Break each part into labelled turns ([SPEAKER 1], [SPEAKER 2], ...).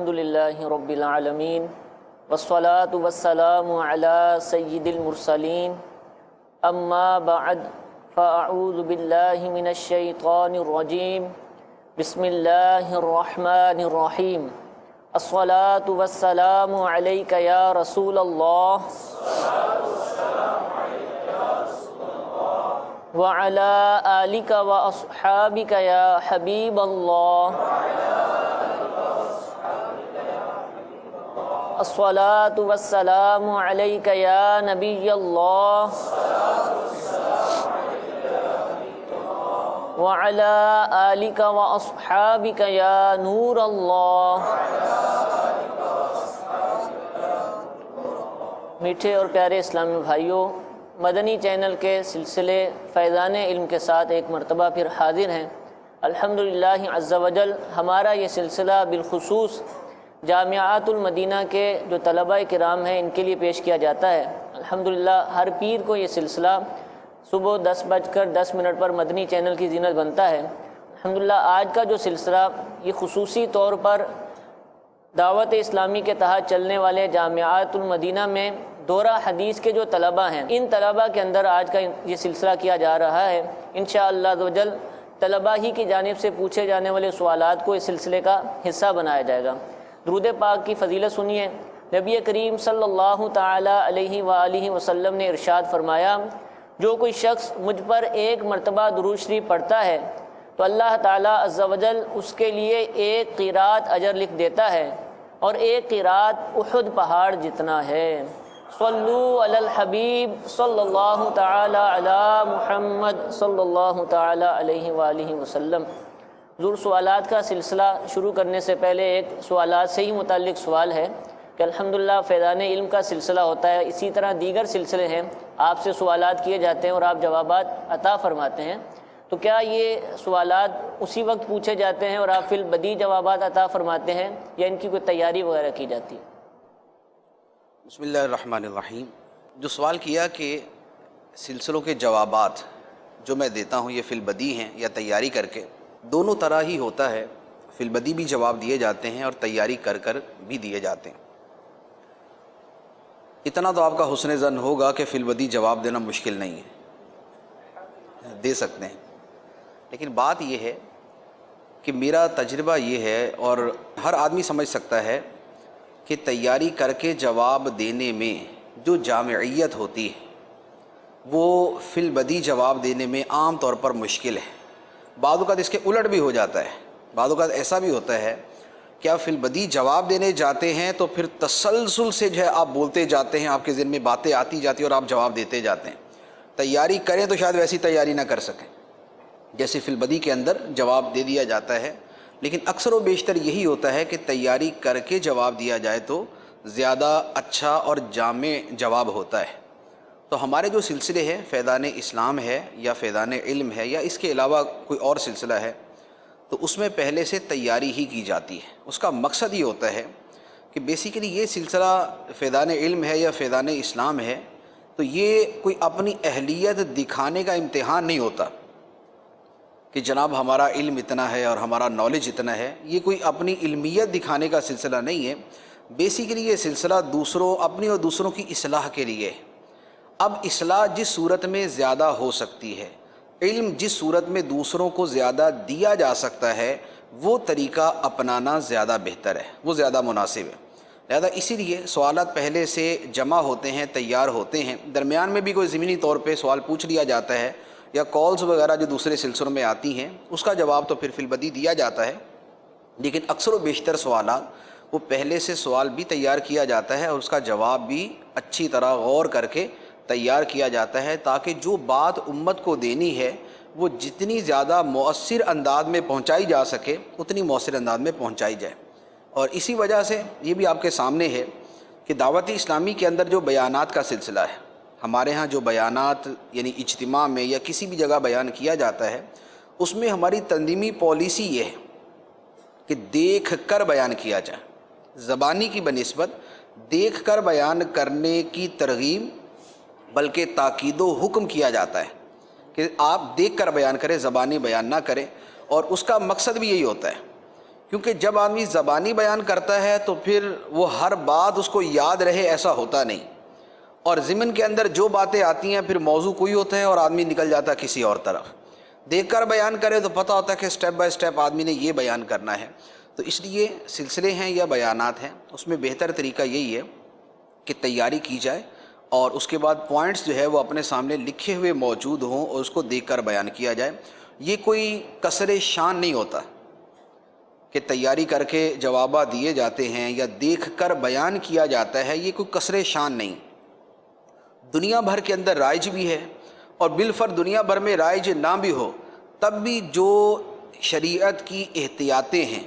[SPEAKER 1] الحمد للہ رب العالمین والصلاة والسلام علی سید المرسلین اما بعد فاعوذ باللہ من الشیطان الرجیم بسم اللہ الرحمن الرحیم الصلاة والسلام علیک یا رسول اللہ وعلى آلك وأصحابك يا حبيب الله الصلاة والسلام عليك يا نبي الله وعلى آلك وأصحابك يا نور الله۔ میٹھے اور پیارے اسلامی بھائیوں، مدنی چینل کے سلسلے فیضان علم کے ساتھ ایک مرتبہ پھر حاضر ہیں۔ الحمدللہ عز و جل ہمارا یہ سلسلہ بالخصوص جامعات المدینہ کے جو طلباء کرام ہیں ان کے لیے پیش کیا جاتا ہے۔ الحمدللہ ہر پیر کو یہ سلسلہ صبح 10:10 پر مدنی چینل کی زینت بنتا ہے۔ الحمدللہ آج کا جو سلسلہ یہ خصوصی طور پر دعوت اسلامی کے تحت چلنے والے جامعات المدینہ میں دورہ حدیث کے جو طلباء ہیں ان طلباء کے اندر آج کا یہ سلسلہ کیا جا رہا ہے۔ انشاءاللہ عز و جل طلباء ہی کی جانب سے پوچھے جانے والے سوالات کو اس سلسلے کا حصہ بنایا جائے گا۔ درود پاک کی فضیلت سنیے۔ نبی کریم صلی اللہ تعالی علیہ وآلہ وسلم نے ارشاد فرمایا، جو کوئی شخص مجھ پر ایک مرتبہ درود شریف پڑھتا ہے تو اللہ تعالیٰ عز و جل اس کے لیے ایک قیرات اجر لکھ دیتا ہے، اور ایک قیرات احد پہاڑ جتنا ہے۔ صلو علی الحبیب صلی اللہ تعالی علی محمد صلی اللہ تعالی علیہ وآلہ وسلم۔ حضور سوالات کا سلسلہ شروع کرنے سے پہلے ایک سوالات سے ہی متعلق سوال ہے کہ الحمدللہ فیضان علم کا سلسلہ ہوتا ہے، اسی طرح دیگر سلسلے ہیں، آپ سے سوالات کیے جاتے ہیں اور آپ جوابات عطا فرماتے ہیں، تو کیا یہ سوالات اسی وقت پوچھے جاتے ہیں اور آپ فی البدیہہ جوابات عطا فرماتے ہیں یا ان کی کوئی تیاری وغیرہ کی جاتی ہے؟
[SPEAKER 2] بسم اللہ الرحمن الرحیم۔ جو سوال کیا کہ سلسلوں کے جوابات جو میں دیتا ہوں یہ فی البدیہہ ہیں یا تیاری کر کے، دونوں طرح ہی ہوتا ہے، فی البدیہہ بھی جواب دیے جاتے ہیں اور تیاری کر بھی دیے جاتے ہیں۔ اتنا تو آپ کا حسن ظن ہوگا کہ فی البدیہہ جواب دینا مشکل نہیں ہے، دے سکتے ہیں، لیکن بات یہ ہے کہ میرا تجربہ یہ ہے اور ہر آدمی سمجھ سکتا ہے کہ تیاری کر کے جواب دینے میں جو جامعیت ہوتی ہے وہ فی البدیہہ جواب دینے میں عام طور پر مشکل ہے۔ بعض اوقات اس کے الٹ بھی ہو جاتا ہے، بعض اوقات ایسا بھی ہوتا ہے کہ آپ فی البدیہہ جواب دینے جاتے ہیں تو پھر تسلسل سے جو ہے آپ بولتے جاتے ہیں، آپ کے ذہن میں باتیں آتی جاتی ہیں اور آپ جواب دیتے جاتے ہیں۔ تیاری کریں تو شاید ویسی تیاری نہ کر سکیں جیسے فی البدیہہ کے اندر جواب دے دیا جاتا ہے، لیکن اکثر و بیشتر یہی ہوتا ہے کہ تیاری کر کے جواب دیا جائے تو زیادہ اچھا اور جامع جواب ہوتا ہے۔ تو ہمارے جو سلسلے ہیں فیضان اسلام ہے یا فیضان علم ہے یا اس کے علاوہ کوئی اور سلسلہ ہے تو اس میں پہلے سے تیاری ہی کی جاتی ہے۔ اس کا مقصد یہ ہوتا ہے کہ بیسیکلی یہ سلسلہ فیضان علم ہے یا فیضان اسلام ہے تو یہ کوئی اپنی اہلیت دکھانے کا امتحان نہیں ہوتا کہ جناب ہمارا علم اتنا ہے اور ہمارا نالج اتنا ہے، یہ کوئی اپنی علمیت دکھانے کا سلسلہ نہیں ہے۔ بیسیکلی یہ سلسلہ اپنی اور دوسروں کی اصلاح کے لیے ہے۔ اب اصلاح جس صورت میں زیادہ ہو سکتی ہے، علم جس صورت میں دوسروں کو زیادہ دیا جا سکتا ہے، وہ طریقہ اپنانا زیادہ بہتر ہے، وہ زیادہ مناسب ہے۔ لہذا اسی لیے سوالات پہلے سے جمع ہوتے ہیں، تیار ہوتے ہیں، درمیان میں بھی کوئی ضمنی طور پہ سوال پوچھ لیا جاتا ہے یا کالز وغیرہ جو دوسرے سلسلوں میں آتی ہیں اس کا جواب تو پھر فی البدیہہ دیا جاتا ہے، لیکن اکثر و بیشتر سوالات وہ پہلے سے سوال بھی تیار کیا جاتا ہے اور اس کا جواب بھی اچھی طرح غور کر کے تیار کیا جاتا ہے تاکہ جو بات امت کو دینی ہے وہ جتنی زیادہ مؤثر انداز میں پہنچائی جا سکے اتنی مؤثر انداز میں پہنچائی جائے۔ اور اسی وجہ سے یہ بھی آپ کے سامنے ہے کہ دعوت اسلامی کے اندر جو بیانات کا سلسلہ ہے، ہمارے ہاں جو بیانات یعنی اجتماع میں یا کسی بھی جگہ بیان کیا جاتا ہے اس میں ہماری تنظیمی پالیسی یہ ہے کہ دیکھ کر بیان کیا جائے، زبانی کی بنسبت دیکھ کر بیان کرنے کی ترغیب بلکہ تاکید و حکم کیا جاتا ہے کہ آپ دیکھ کر بیان کریں، زبانی بیان نہ کریں۔ اور اس کا مقصد بھی یہی ہوتا ہے کیونکہ جب آدمی زبانی بیان کرتا ہے تو پھر وہ ہر بات اس کو یاد رہے ایسا ہوتا نہیں، اور ضمن کے اندر جو باتیں آتی ہیں پھر موضوع کوئی ہوتا ہے اور آدمی نکل جاتا ہے کسی اور طرف۔ دیکھ کر بیان کرے تو پتہ ہوتا ہے کہ سٹیپ بائی سٹیپ آدمی نے یہ بیان کرنا ہے۔ تو اس لیے سلسلے ہیں یا بیانات ہیں، اس میں بہتر طریقہ یہی ہے کہ تیاری کی جائے اور اس کے بعد پوائنٹس جو ہے وہ اپنے سامنے لکھے ہوئے موجود ہوں اور اس کو دیکھ کر بیان کیا جائے۔ یہ کوئی کثر شان نہیں ہوتا کہ تیاری کر کے جوابات دیے جاتے ہیں یا دیکھ کر بیان کیا جاتا ہے، یہ کوئی کثر شان نہیں۔ دنیا بھر کے اندر رائج بھی ہے، اور بالفرض دنیا بھر میں رائج نہ بھی ہو تب بھی جو شریعت کی احتیاطیں ہیں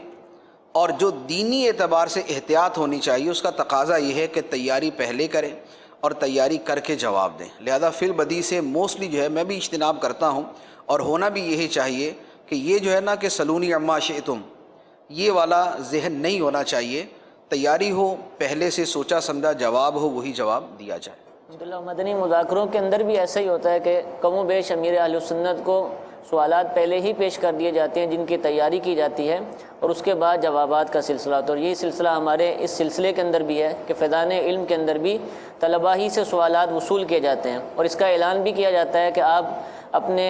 [SPEAKER 2] اور جو دینی اعتبار سے احتیاط ہونی چاہیے، اس کا تقاضا یہ ہے کہ تیاری پہلے کریں اور تیاری کر کے جواب دیں۔ لہذا فی البدیہہ سے موسٹلی جو ہے میں بھی اجتناب کرتا ہوں، اور ہونا بھی یہی چاہیے کہ یہ جو ہے نا کہ سلونی عما شئتم، یہ والا ذہن نہیں ہونا چاہیے۔ تیاری ہو، پہلے سے سوچا سمجھا جواب ہو، وہی جواب دیا جائے۔
[SPEAKER 1] الحمدللہ مدنی مذاکروں کے اندر بھی ایسا ہی ہوتا ہے کہ کم و بیش امیر اہل سنت کو سوالات پہلے ہی پیش کر دیے جاتے ہیں جن کی تیاری کی جاتی ہے، اور اس کے بعد جوابات کا سلسلہ ہوتا ہے۔ اور یہی سلسلہ ہمارے اس سلسلے کے اندر بھی ہے کہ فیضان علم کے اندر بھی طلباء ہی سے سوالات وصول کیے جاتے ہیں، اور اس کا اعلان بھی کیا جاتا ہے کہ آپ اپنے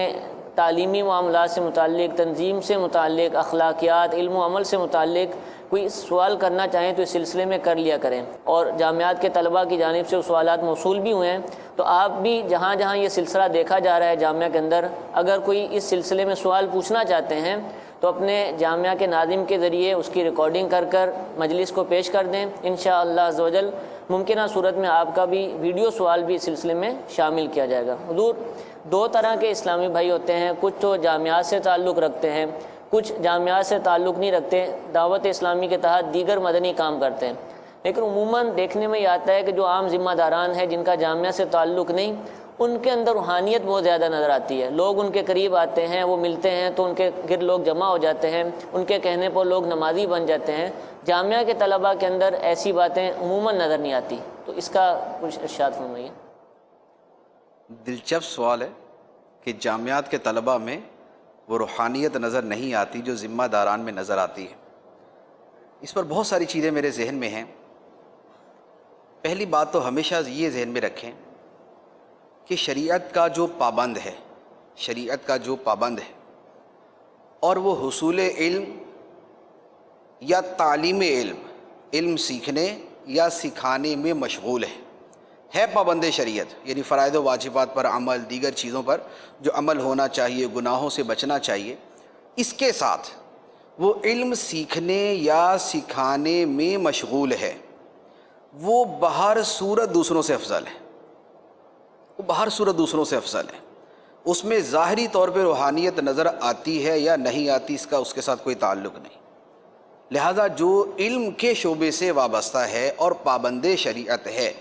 [SPEAKER 1] تعلیمی معاملات سے متعلق، تنظیم سے متعلق، اخلاقیات، علم و عمل سے متعلق کوئی سوال کرنا چاہیں تو اس سلسلے میں کر لیا کریں۔ اور جامعات کے طلباء کی جانب سے وہ سوالات موصول بھی ہوئے ہیں، تو آپ بھی جہاں جہاں یہ سلسلہ دیکھا جا رہا ہے جامعہ کے اندر، اگر کوئی اس سلسلے میں سوال پوچھنا چاہتے ہیں تو اپنے جامعہ کے ناظم کے ذریعے اس کی ریکارڈنگ کر کر مجلس کو پیش کر دیں۔ انشاءاللہ عز و جل ممکنہ صورت میں آپ کا بھی ویڈیو سوال بھی اس سلسلے میں شامل کیا جائے گا۔ حضور، دو طرح کے اسلامی بھائی ہوتے ہیں، کچھ تو جامعات سے تعلق رکھتے ہیں، کچھ جامعات سے تعلق نہیں رکھتے، دعوت اسلامی کے تحت دیگر مدنی کام کرتے ہیں، لیکن عموماً دیکھنے میں یہ آتا ہے کہ جو عام ذمہ داران ہیں جن کا جامعہ سے تعلق نہیں، ان کے اندر روحانیت بہت زیادہ نظر آتی ہے۔ لوگ ان کے قریب آتے ہیں، وہ ملتے ہیں تو ان کے گرد لوگ جمع ہو جاتے ہیں، ان کے کہنے پر لوگ نمازی بن جاتے ہیں۔ جامعہ کے طلباء کے اندر ایسی باتیں عموماً نظر نہیں آتی، تو اس کا کچھ ارشاد فرمائیے۔
[SPEAKER 2] دلچسپ سوال ہے کہ جامعات کے طلباء میں وہ روحانیت نظر نہیں آتی جو ذمہ داران میں نظر آتی ہے۔ اس پر بہت ساری چیزیں میرے ذہن میں ہیں۔ پہلی بات تو ہمیشہ یہ ذہن میں رکھیں کہ شریعت کا جو پابند ہے، شریعت کا جو پابند ہے اور وہ حصول علم یا تعلیم علم سیکھنے یا سکھانے میں مشغول ہے پابند شریعت، یعنی فرائض و واجبات پر عمل، دیگر چیزوں پر جو عمل ہونا چاہیے، گناہوں سے بچنا چاہیے، اس کے ساتھ وہ علم سیکھنے یا سکھانے میں مشغول ہے، وہ بہر صورت دوسروں سے افضل ہے، وہ بہر صورت دوسروں سے افضل ہے۔ اس میں ظاہری طور پہ روحانیت نظر آتی ہے یا نہیں آتی، اس کے ساتھ کوئی تعلق نہیں۔ لہذا جو علم کے شعبے سے وابستہ ہے اور پابند شریعت ہے،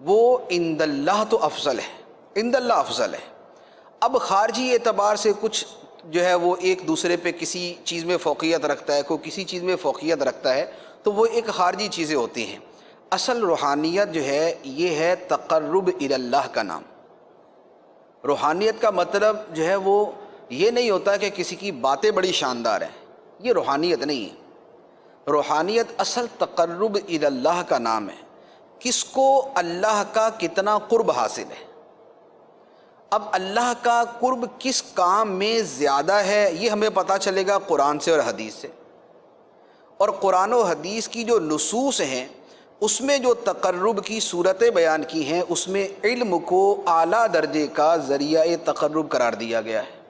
[SPEAKER 2] وہ عند اللہ تو افضل ہے، عند اللہ افضل ہے۔ اب خارجی اعتبار سے کچھ جو ہے وہ ایک دوسرے پہ کسی چیز میں فوقیت رکھتا ہے، کوئی کسی چیز میں فوقیت رکھتا ہے، تو وہ ایک خارجی چیزیں ہوتی ہیں۔ اصل روحانیت جو ہے یہ ہے تقرب الی اللہ کا نام۔ روحانیت کا مطلب جو ہے وہ یہ نہیں ہوتا کہ کسی کی باتیں بڑی شاندار ہیں، یہ روحانیت نہیں ہے۔ روحانیت اصل تقرب الی اللہ کا نام ہے، کس کو اللہ کا کتنا قرب حاصل ہے۔ اب اللہ کا قرب کس کام میں زیادہ ہے یہ ہمیں پتہ چلے گا قرآن سے اور حدیث سے، اور قرآن و حدیث کی جو نصوص ہیں اس میں جو تقرب کی صورتیں بیان کی ہیں اس میں علم کو اعلیٰ درجے کا ذریعہ تقرب قرار دیا گیا ہے۔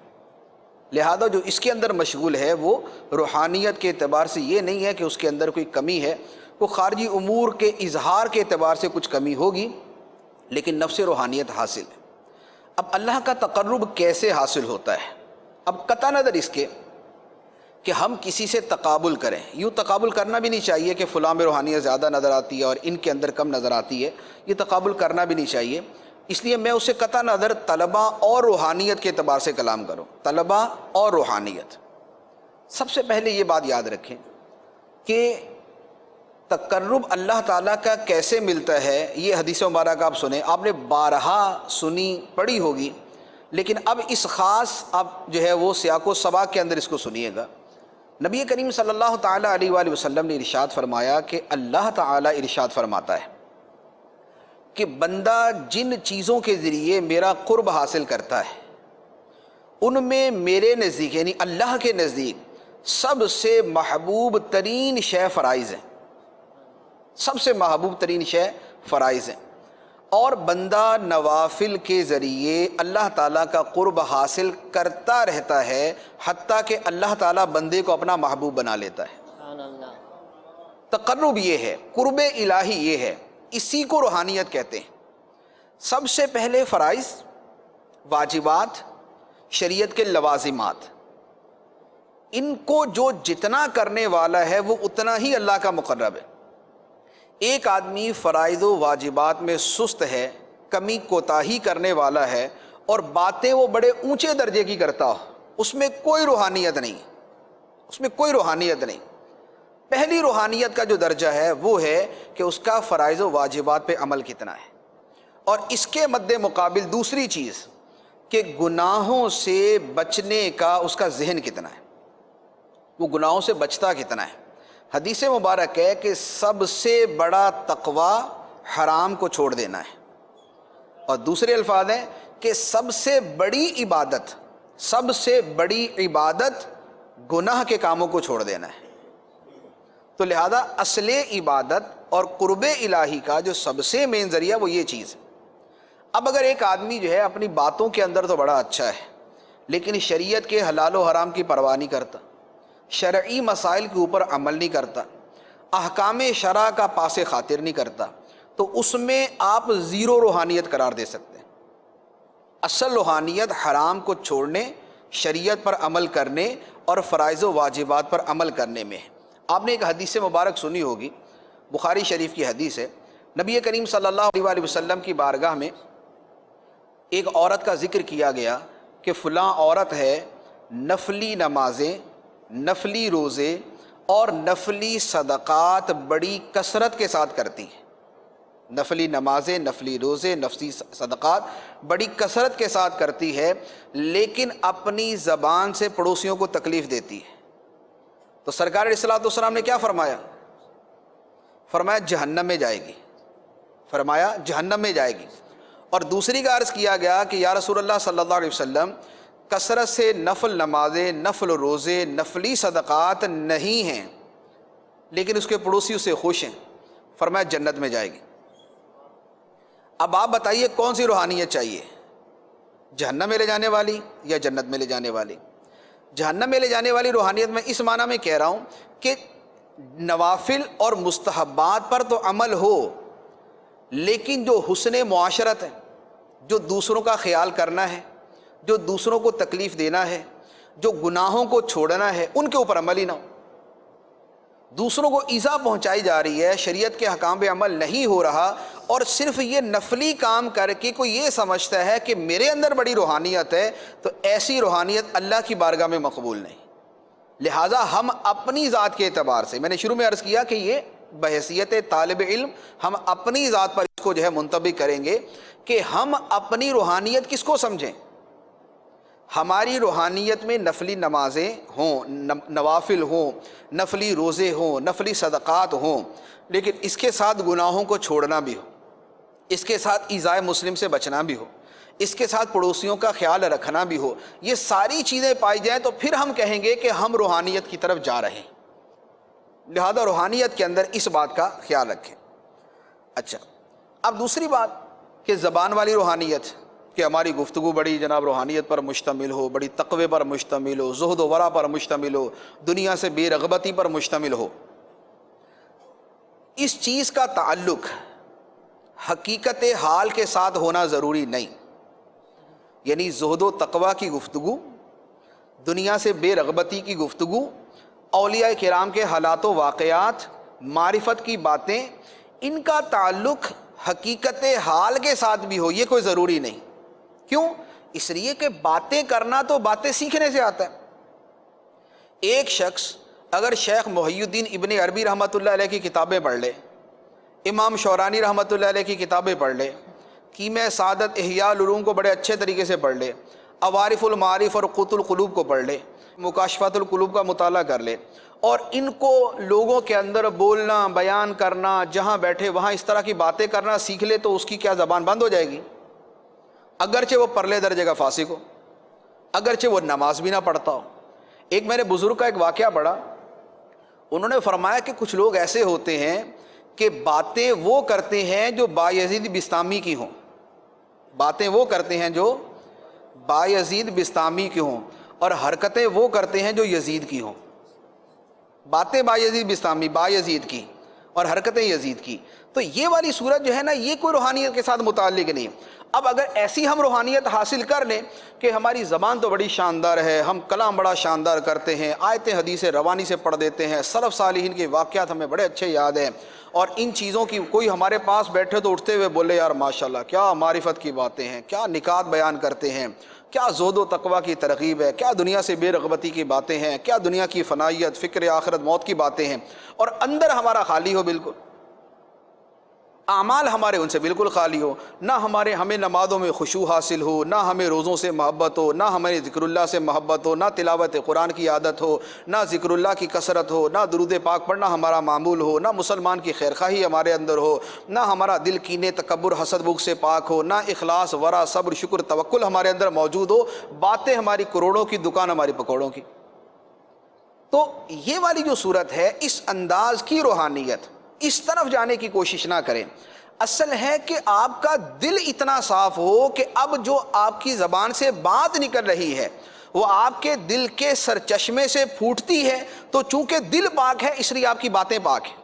[SPEAKER 2] لہذا جو اس کے اندر مشغول ہے وہ روحانیت کے اعتبار سے یہ نہیں ہے کہ اس کے اندر کوئی کمی ہے، وہ خارجی امور کے اظہار کے اعتبار سے کچھ کمی ہوگی، لیکن نفس روحانیت حاصل ہے۔ اب اللہ کا تقرب کیسے حاصل ہوتا ہے؟ اب قطع نظر اس کے کہ ہم کسی سے تقابل کریں، یوں تقابل کرنا بھی نہیں چاہیے کہ فلاں میں روحانیت زیادہ نظر آتی ہے اور ان کے اندر کم نظر آتی ہے، یہ تقابل کرنا بھی نہیں چاہیے۔ اس لیے میں اسے قطع نظر طلباء اور روحانیت کے اعتبار سے کلام کروں، طلباء اور روحانیت۔ سب سے پہلے یہ بات یاد رکھیں کہ تقرب اللہ تعالیٰ کا کیسے ملتا ہے، یہ حدیث مبارک آپ سنیں، آپ نے بارہا سنی پڑھی ہوگی، لیکن اب اس خاص آپ جو ہے وہ سیاق و سباق کے اندر اس کو سنیے گا نبی کریم صلی اللہ تعالیٰ علیہ وآلہ وسلم نے ارشاد فرمایا کہ اللہ تعالیٰ ارشاد فرماتا ہے کہ بندہ جن چیزوں کے ذریعے میرا قرب حاصل کرتا ہے ان میں میرے نزدیک یعنی اللہ کے نزدیک سب سے محبوب ترین شے فرائض ہیں، سب سے محبوب ترین شے فرائض ہیں، اور بندہ نوافل کے ذریعے اللہ تعالیٰ کا قرب حاصل کرتا رہتا ہے حتیٰ کہ اللہ تعالیٰ بندے کو اپنا محبوب بنا لیتا ہے۔
[SPEAKER 1] سبحان اللہ۔
[SPEAKER 2] تقرب یہ ہے، قرب الہی یہ ہے، اسی کو روحانیت کہتے ہیں۔ سب سے پہلے فرائض، واجبات، شریعت کے لوازمات، ان کو جو جتنا کرنے والا ہے وہ اتنا ہی اللہ کا مقرب ہے۔ ایک آدمی فرائض و واجبات میں سست ہے، کمی کوتاہی کرنے والا ہے اور باتیں وہ بڑے اونچے درجے کی کرتا ہو، اس میں کوئی روحانیت نہیں، اس میں کوئی روحانیت نہیں۔ پہلی روحانیت کا جو درجہ ہے وہ ہے کہ اس کا فرائض و واجبات پہ عمل کتنا ہے، اور اس کے مد مقابل دوسری چیز کہ گناہوں سے بچنے کا اس کا ذہن کتنا ہے، وہ گناہوں سے بچتا کتنا ہے۔ حدیث مبارک ہے کہ سب سے بڑا تقوی حرام کو چھوڑ دینا ہے، اور دوسرے الفاظ ہیں کہ سب سے بڑی عبادت گناہ کے کاموں کو چھوڑ دینا ہے۔ تو لہذا اصل عبادت اور قرب الہی کا جو سب سے مین ذریعہ وہ یہ چیز ہے۔ اب اگر ایک آدمی جو ہے اپنی باتوں کے اندر تو بڑا اچھا ہے لیکن شریعت کے حلال و حرام کی پرواہ نہیں کرتا، شرعی مسائل کے اوپر عمل نہیں کرتا، احکام شرع کا پاس خاطر نہیں کرتا، تو اس میں آپ زیرو روحانیت قرار دے سکتے ہیں۔ اصل روحانیت حرام کو چھوڑنے، شریعت پر عمل کرنے اور فرائض و واجبات پر عمل کرنے میں ہے۔ آپ نے ایک حدیث مبارک سنی ہوگی، بخاری شریف کی حدیث ہے، نبی کریم صلی اللہ علیہ وآلہ وسلم کی بارگاہ میں ایک عورت کا ذکر کیا گیا کہ فلاں عورت ہے نفلی نمازیں، نفلی روزے اور نفلی صدقات بڑی کثرت کے ساتھ کرتی ہے، نفلی نمازیں، نفلی روزے، نفلی صدقات بڑی کثرت کے ساتھ کرتی ہے، لیکن اپنی زبان سے پڑوسیوں کو تکلیف دیتی ہے۔ تو سرکار علیہ الصلوۃ والسلام نے کیا فرمایا؟ فرمایا جہنم میں جائے گی، فرمایا جہنم میں جائے گی۔ اور دوسری کا عرض کیا گیا کہ یا رسول اللہ صلی اللہ علیہ وسلم، کثرت سے نفل نمازیں، نفل روزے، نفلی صدقات نہیں ہیں لیکن اس کے پڑوسی اسے خوش ہیں، فرمایا جنت میں جائے گی۔ اب آپ بتائیے کون سی روحانیت چاہیے، جہنم میں لے جانے والی یا جنت میں لے جانے والی؟ جہنم میں لے جانے والی روحانیت میں اس معنی میں کہہ رہا ہوں کہ نوافل اور مستحبات پر تو عمل ہو لیکن جو حسن معاشرت ہے، جو دوسروں کا خیال کرنا ہے، جو دوسروں کو تکلیف دینا ہے، جو گناہوں کو چھوڑنا ہے، ان کے اوپر عمل ہی نہ ہو۔ دوسروں کو ایذا پہنچائی جا رہی ہے، شریعت کے احکام پہ عمل نہیں ہو رہا، اور صرف یہ نفلی کام کر کے کوئی یہ سمجھتا ہے کہ میرے اندر بڑی روحانیت ہے، تو ایسی روحانیت اللہ کی بارگاہ میں مقبول نہیں۔ لہٰذا ہم اپنی ذات کے اعتبار سے، میں نے شروع میں عرض کیا کہ یہ بحیثیت طالب علم ہم اپنی ذات پر اس کو جو ہے منطبق کریں گے کہ ہم اپنی روحانیت کس کو سمجھیں۔ ہماری روحانیت میں نفلی نمازیں ہوں، نوافل ہوں، نفلی روزے ہوں، نفلی صدقات ہوں، لیکن اس کے ساتھ گناہوں کو چھوڑنا بھی ہو، اس کے ساتھ ایذائے مسلم سے بچنا بھی ہو، اس کے ساتھ پڑوسیوں کا خیال رکھنا بھی ہو، یہ ساری چیزیں پائی جائیں تو پھر ہم کہیں گے کہ ہم روحانیت کی طرف جا رہے ہیں۔ لہذا روحانیت کے اندر اس بات کا خیال رکھیں۔ اچھا، اب دوسری بات کہ زبان والی روحانیت، کہ ہماری گفتگو بڑی جناب روحانیت پر مشتمل ہو، بڑی تقوی پر مشتمل ہو، زہد و ورع پر مشتمل ہو، دنیا سے بے رغبتی پر مشتمل ہو۔ اس چیز کا تعلق حقیقت حال کے ساتھ ہونا ضروری نہیں، یعنی زہد و تقوی کی گفتگو، دنیا سے بے رغبتی کی گفتگو، اولیاء کرام کے حالات و واقعات، معرفت کی باتیں، ان کا تعلق حقیقت حال کے ساتھ بھی ہو، یہ کوئی ضروری نہیں۔ کیوں؟ اس لیے کہ باتیں کرنا تو باتیں سیکھنے سے آتا ہے۔ ایک شخص اگر شیخ محی الدین ابن عربی رحمۃ اللہ علیہ کی کتابیں پڑھ لے، امام شورانی رحمۃ اللہ علیہ کی کتابیں پڑھ لے، کیمیا سعادت احیاء العلوم کو بڑے اچھے طریقے سے پڑھ لے، عوارف المعارف اور قوت القلوب کو پڑھ لے، مکاشفات القلوب کا مطالعہ کر لے اور ان کو لوگوں کے اندر بولنا، بیان کرنا، جہاں بیٹھے وہاں اس طرح کی باتیں کرنا سیکھ لے تو اس کی کیا زبان بند ہو جائے گی؟ اگرچہ وہ پرلے درجے کا فاسق ہو، اگرچہ وہ نماز بھی نہ پڑھتا ہو۔ ایک میرے بزرگ کا ایک واقعہ پڑھا، انہوں نے فرمایا کہ کچھ لوگ ایسے ہوتے ہیں کہ باتیں وہ کرتے ہیں جو بایزید بستامی کی ہوں، باتیں وہ کرتے ہیں جو بایزید بستامی کی ہوں، اور حرکتیں وہ کرتے ہیں جو یزید کی ہوں۔ باتیں بایزید بستامی، بایزید کی، اور حرکتیں یزید کی۔ تو یہ والی صورت جو ہے نا، یہ کوئی روحانیت کے ساتھ متعلق نہیں۔ اب اگر ایسی ہم روحانیت حاصل کر لیں کہ ہماری زبان تو بڑی شاندار ہے، ہم کلام بڑا شاندار کرتے ہیں، آیتیں حدیثیں روانی سے پڑھ دیتے ہیں، سلف صالحین کے واقعات ہمیں بڑے اچھے یاد ہیں، اور ان چیزوں کی کوئی ہمارے پاس بیٹھے تو اٹھتے ہوئے بولے یار ماشاءاللہ کیا معرفت کی باتیں ہیں، کیا نکات بیان کرتے ہیں، کیا زہد و تقویٰ کی ترغیب ہے، کیا دنیا سے بے رغبتی کی باتیں ہیں، کیا دنیا کی فنائیت، فکر آخرت موت کی باتیں ہیں، اور اندر ہمارا خالی ہو، بالکل اعمال ہمارے ان سے بالکل خالی ہو، نہ ہمیں نمازوں میں خشوع حاصل ہو، نہ ہمیں روزوں سے محبت ہو، نہ ہمیں ذکر اللہ سے محبت ہو، نہ تلاوت قرآن کی عادت ہو، نہ ذکر اللہ کی کثرت ہو، نہ درود پاک پڑھنا ہمارا معمول ہو، نہ مسلمان کی خیرخواہی ہمارے اندر ہو، نہ ہمارا دل کینے تکبر حسد بغض سے پاک ہو، نہ اخلاص ورع صبر شکر توکل ہمارے اندر موجود ہو، باتیں ہماری کروڑوں کی، دکان ہماری پکوڑوں کی۔ تو یہ والی جو صورت ہے، اس انداز کی روحانیت، اس طرف جانے کی کوشش نہ کریں۔ اصل ہے کہ آپ کا دل اتنا صاف ہو کہ اب جو آپ کی زبان سے بات نکل رہی ہے وہ آپ کے دل کے سرچشمے سے پھوٹتی ہے، تو چونکہ دل پاک ہے اس لیے آپ کی باتیں پاک ہیں،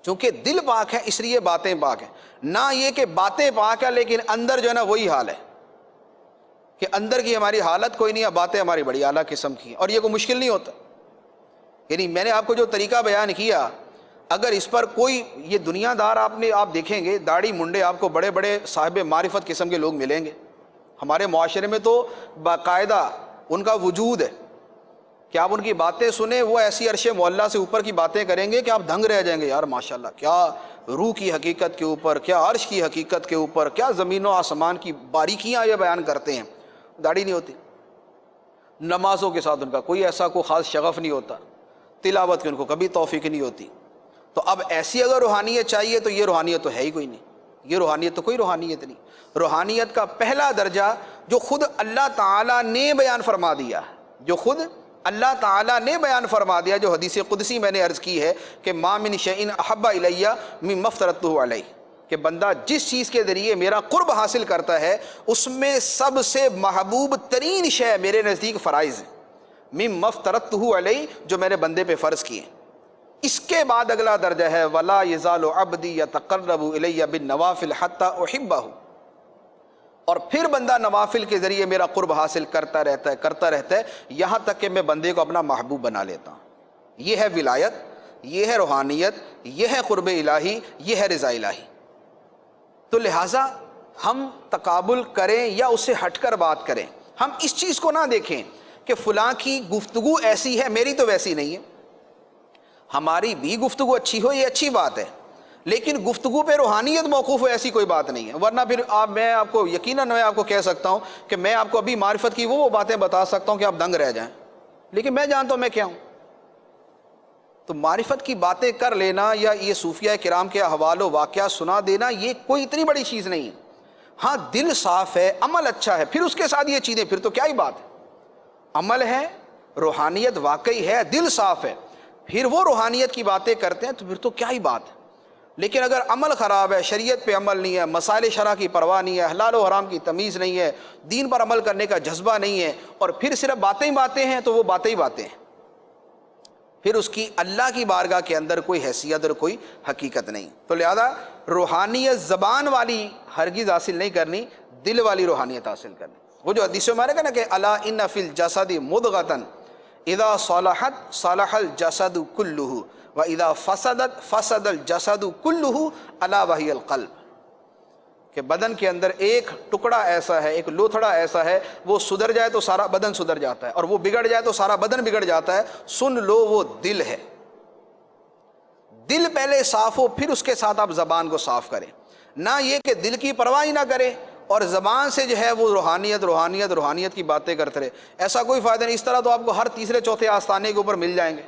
[SPEAKER 2] چونکہ دل پاک ہے اس لیے باتیں پاک ہیں۔ نہ یہ کہ باتیں پاک ہے لیکن اندر جو ہے نا وہی حال ہے کہ اندر کی ہماری حالت کوئی نہیں ہے، باتیں ہماری بڑی اعلیٰ قسم کی ہیں، اور یہ کوئی مشکل نہیں ہوتا۔ یعنی میں نے آپ کو جو طریقہ بیان کیا، اگر اس پر کوئی یہ دنیا دار آپ دیکھیں گے، داڑھی منڈے آپ کو بڑے بڑے صاحب معرفت قسم کے لوگ ملیں گے۔ ہمارے معاشرے میں تو باقاعدہ ان کا وجود ہے کہ آپ ان کی باتیں سنیں، وہ ایسی عرش معلیٰ سے اوپر کی باتیں کریں گے کہ آپ دنگ رہ جائیں گے، یار ماشاءاللہ کیا روح کی حقیقت کے اوپر، کیا عرش کی حقیقت کے اوپر، کیا زمین و آسمان کی باریکیاں یہ بیان کرتے ہیں۔ داڑھی نہیں ہوتی، نمازوں کے ساتھ ان کا کوئی ایسا کوئی خاص شغف نہیں ہوتا، تلاوت کی ان کو کبھی توفیق نہیں ہوتی۔ تو اب ایسی اگر روحانیت چاہیے تو یہ روحانیت تو ہے ہی کوئی نہیں، یہ روحانیت تو کوئی روحانیت نہیں۔ روحانیت کا پہلا درجہ جو خود اللہ تعالیٰ نے بیان فرما دیا، جو خود اللہ تعالیٰ نے بیان فرما دیا، جو حدیث قدسی میں نے عرض کی ہے کہ ما من شیء احب الی مما افترضته علیہ، کہ بندہ جس چیز کے ذریعے میرا قرب حاصل کرتا ہے اس میں سب سے محبوب ترین شے میرے نزدیک فرائض ہے، مما افترضته علیہ، جو میرے بندے پہ فرض کیے۔ اس کے بعد اگلا درجہ ہے وَلَا يَزَالُ عَبْدِي يَتَقَرَّبُ إِلَيَّ بِالنَّوَافِلِ حَتَّى أُحِبَّهُ، اور پھر بندہ نوافل کے ذریعے میرا قرب حاصل کرتا رہتا ہے یہاں تک کہ میں بندے کو اپنا محبوب بنا لیتا ہوں۔ یہ ہے ولایت، یہ ہے روحانیت، یہ ہے قرب الہی، یہ ہے رضا الہی۔ تو لہٰذا ہم تقابل کریں یا اس سے ہٹ کر بات کریں، ہم اس چیز کو نہ دیکھیں کہ فلاں کی گفتگو ایسی ہے میری تو ویسی نہیں ہے۔ ہماری بھی گفتگو اچھی ہو یہ اچھی بات ہے، لیکن گفتگو پہ روحانیت موقوف ہو ایسی کوئی بات نہیں ہے، ورنہ پھر میں آپ کو یقیناً میں آپ کو کہہ سکتا ہوں کہ میں آپ کو ابھی معرفت کی وہ باتیں بتا سکتا ہوں کہ آپ دنگ رہ جائیں، لیکن میں جانتا ہوں میں کیا ہوں۔ تو معرفت کی باتیں کر لینا یا یہ صوفیہ کرام کے احوال و واقعات سنا دینا یہ کوئی اتنی بڑی چیز نہیں ہے۔ ہاں دل صاف ہے، عمل اچھا ہے، پھر اس کے ساتھ یہ چیزیں پھر تو کیا ہی بات ہے۔ عمل ہے، روحانیت واقعی ہے، دل صاف ہے، پھر وہ روحانیت کی باتیں کرتے ہیں تو پھر تو کیا ہی بات ہے۔ لیکن اگر عمل خراب ہے، شریعت پہ عمل نہیں ہے، مسائل شرع کی پرواہ نہیں ہے، حلال و حرام کی تمیز نہیں ہے، دین پر عمل کرنے کا جذبہ نہیں ہے، اور پھر صرف باتیں ہی باتیں ہیں، تو وہ باتیں ہی باتیں ہیں، پھر اس کی اللہ کی بارگاہ کے اندر کوئی حیثیت اور کوئی حقیقت نہیں۔ تو لہذا روحانیت زبان والی ہرگز حاصل نہیں کرنی، دل والی روحانیت حاصل کرنی۔ وہ جو حدیث میں آئے گا نا کہ الا ان فی الجسد مضغۃ اذا صلحت صلح الجسد کلہ واذا فسدت فسد الجسد کلہ الا وہی القلب، کہ بدن کے اندر ایک ٹکڑا ایسا ہے، ایک لوتھڑا ایسا ہے، وہ سدھر جائے تو سارا بدن سدھر جاتا ہے، اور وہ بگڑ جائے تو سارا بدن بگڑ جاتا ہے۔ سن لو وہ دل ہے۔ دل پہلے صاف ہو، پھر اس کے ساتھ آپ زبان کو صاف کریں، نہ یہ کہ دل کی پرواہ ہی نہ کریں اور زبان سے جو ہے وہ روحانیت روحانیت روحانیت کی باتیں کرتے رہے، ایسا کوئی فائدہ نہیں۔ اس طرح تو آپ کو ہر تیسرے چوتھے آستانے کے اوپر مل جائیں گے،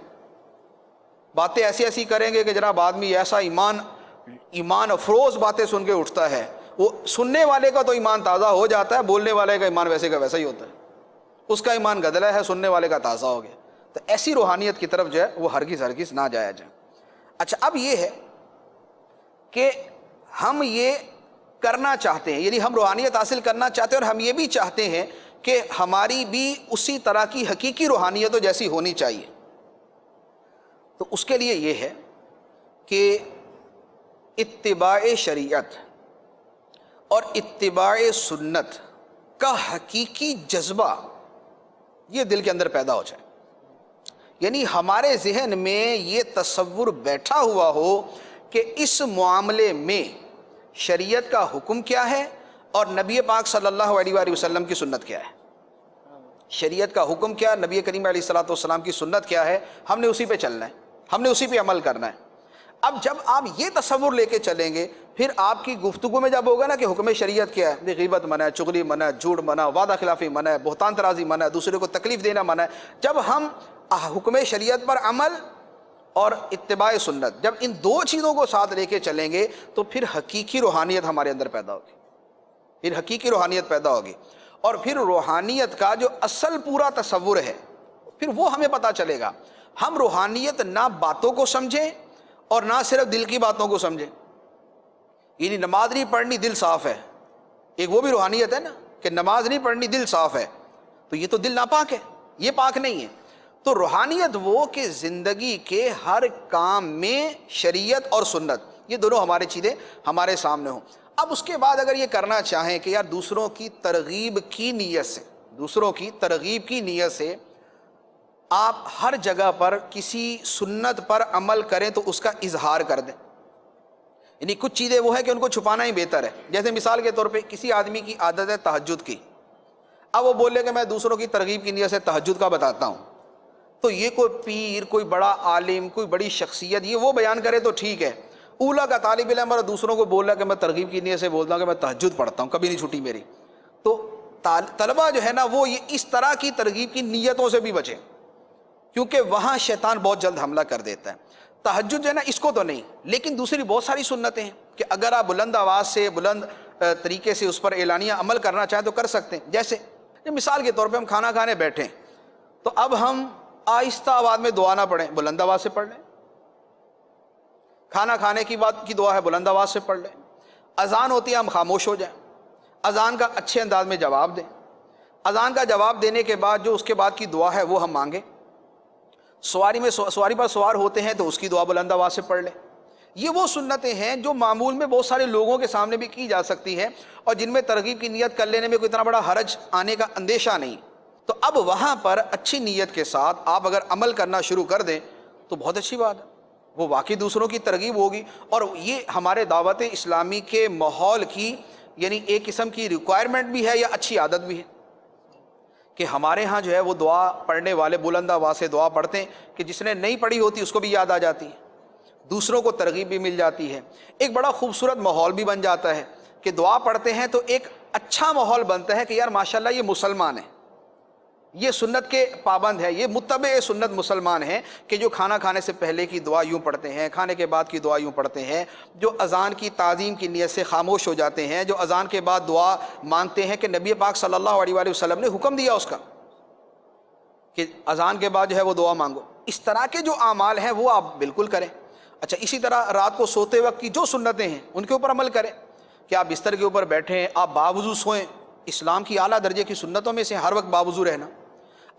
[SPEAKER 2] باتیں ایسی ایسی کریں گے کہ جناب آدمی ایسا ایمان افروز باتیں سن کے اٹھتا ہے، وہ سننے والے کا تو ایمان تازہ ہو جاتا ہے، بولنے والے کا ایمان ویسے کا ویسا ہی ہوتا ہے، اس کا ایمان گدلا ہے، سننے والے کا تازہ ہو گیا۔ تو ایسی روحانیت کی طرف جو ہے وہ ہرگز ہرگز نہ جایا جائے۔ اچھا، اب یہ ہے کہ ہم یہ کرنا چاہتے ہیں، یعنی ہم روحانیت حاصل کرنا چاہتے ہیں، اور ہم یہ بھی چاہتے ہیں کہ ہماری بھی اسی طرح کی حقیقی روحانیت جیسی ہونی چاہیے۔ تو اس کے لیے یہ ہے کہ اتباع شریعت اور اتباع سنت کا حقیقی جذبہ یہ دل کے اندر پیدا ہو جائے، یعنی ہمارے ذہن میں یہ تصور بیٹھا ہوا ہو کہ اس معاملے میں شریعت کا حکم کیا ہے اور نبی پاک صلی اللہ علیہ وآلہ وسلم کی سنت کیا ہے۔ شریعت کا حکم کیا، نبی کریم علیہ الصلوۃ والسلام کی سنت کیا ہے، ہم نے اسی پہ چلنا ہے، ہم نے اسی پہ عمل کرنا ہے۔ اب جب آپ یہ تصور لے کے چلیں گے، پھر آپ کی گفتگو میں جب ہوگا نا کہ حکم شریعت کیا ہے، غیبت منع ہے، چغلی منع ہے، جھوٹ منع ہے، وعدہ خلافی منع ہے، بہتان ترازی منع ہے، دوسرے کو تکلیف دینا منع ہے، جب ہم حکم شریعت پر عمل اور اتباع سنت، جب ان دو چیزوں کو ساتھ لے کے چلیں گے تو پھر حقیقی روحانیت ہمارے اندر پیدا ہوگی، پھر حقیقی روحانیت پیدا ہوگی، اور پھر روحانیت کا جو اصل پورا تصور ہے پھر وہ ہمیں پتہ چلے گا۔ ہم روحانیت نہ باتوں کو سمجھیں اور نہ صرف دل کی باتوں کو سمجھیں، یعنی نماز نہیں پڑھنی دل صاف ہے، ایک وہ بھی روحانیت ہے نا کہ نماز نہیں پڑھنی دل صاف ہے، تو یہ تو دل ناپاک ہے، یہ پاک نہیں ہے۔ تو روحانیت وہ کہ زندگی کے ہر کام میں شریعت اور سنت یہ دونوں ہمارے چیزیں ہمارے سامنے ہوں۔ اب اس کے بعد اگر یہ کرنا چاہیں کہ یار دوسروں کی ترغیب کی نیت سے، دوسروں کی ترغیب کی نیت سے آپ ہر جگہ پر کسی سنت پر عمل کریں تو اس کا اظہار کر دیں، یعنی کچھ چیزیں وہ ہے کہ ان کو چھپانا ہی بہتر ہے۔ جیسے مثال کے طور پہ کسی آدمی کی عادت ہے تہجد کی، اب وہ بولے کہ میں دوسروں کی ترغیب کی نیت سے تہجد کا بتاتا ہوں، تو یہ کوئی پیر، کوئی بڑا عالم، کوئی بڑی شخصیت یہ وہ بیان کرے تو ٹھیک ہے، اولا کا طالب علم اور دوسروں کو بول رہا کہ میں ترغیب کی نیت سے بولتا ہوں کہ میں تہجد پڑھتا ہوں، کبھی نہیں چھٹی میری، تو طلبہ جو ہے نا وہ یہ اس طرح کی ترغیب کی نیتوں سے بھی بچیں، کیونکہ وہاں شیطان بہت جلد حملہ کر دیتا ہے۔ تہجد جو ہے نا اس کو تو نہیں، لیکن دوسری بہت ساری سنتیں ہیں کہ اگر آپ بلند آواز سے بلند طریقے سے اس پر اعلانیہ عمل کرنا چاہیں تو کر سکتے ہیں۔ جیسے مثال کے طور پہ ہم کھانا کھانے بیٹھیں تو اب ہم آہستہ آواز میں دعا نہ پڑھیں، بلند آواز سے پڑھ لیں، کھانا کھانے کی بات کی دعا ہے بلند آواز سے پڑھ لیں، اذان ہوتی ہے ہم خاموش ہو جائیں، اذان کا اچھے انداز میں جواب دیں، اذان کا جواب دینے کے بعد جو اس کے بعد کی دعا ہے وہ ہم مانگیں، سواری پر سوار ہوتے ہیں تو اس کی دعا بلند آواز سے پڑھ لیں۔ یہ وہ سنتیں ہیں جو معمول میں بہت سارے لوگوں کے سامنے بھی کی جا سکتی ہیں اور جن میں ترغیب کی نیت کر لینے میں کوئی اتنا بڑا حرج آنے کا اندیشہ نہیں۔ تو اب وہاں پر اچھی نیت کے ساتھ آپ اگر عمل کرنا شروع کر دیں تو بہت اچھی بات ہے، وہ واقعی دوسروں کی ترغیب ہوگی، اور یہ ہمارے دعوت اسلامی کے ماحول کی یعنی ایک قسم کی ریکوائرمنٹ بھی ہے یا اچھی عادت بھی ہے کہ ہمارے ہاں جو ہے وہ دعا پڑھنے والے بلند آواز سے دعا پڑھتے ہیں کہ جس نے نہیں پڑھی ہوتی اس کو بھی یاد آ جاتی ہے، دوسروں کو ترغیب بھی مل جاتی ہے، ایک بڑا خوبصورت ماحول بھی بن جاتا ہے کہ دعا پڑھتے ہیں تو ایک اچھا ماحول بنتا ہے کہ یار ماشاءاللہ یہ مسلمان ہے، یہ سنت کے پابند ہے، یہ متبع سنت مسلمان ہیں کہ جو کھانا کھانے سے پہلے کی دعا یوں پڑھتے ہیں، کھانے کے بعد کی دعا یوں پڑھتے ہیں، جو اذان کی تعظیم کی نیت سے خاموش ہو جاتے ہیں، جو اذان کے بعد دعا مانگتے ہیں کہ نبی پاک صلی اللہ علیہ وآلہ وسلم نے حکم دیا اس کا کہ اذان کے بعد جو ہے وہ دعا مانگو۔ اس طرح کے جو اعمال ہیں وہ آپ بالکل کریں۔ اچھا، اسی طرح رات کو سوتے وقت کی جو سنتیں ہیں ان کے اوپر عمل کریں کہ آپ بستر کے اوپر بیٹھیں، آپ باوضو سوئیں، اسلام کی اعلیٰ درجے کی سنتوں میں سے ہر وقت باوضو رہنا۔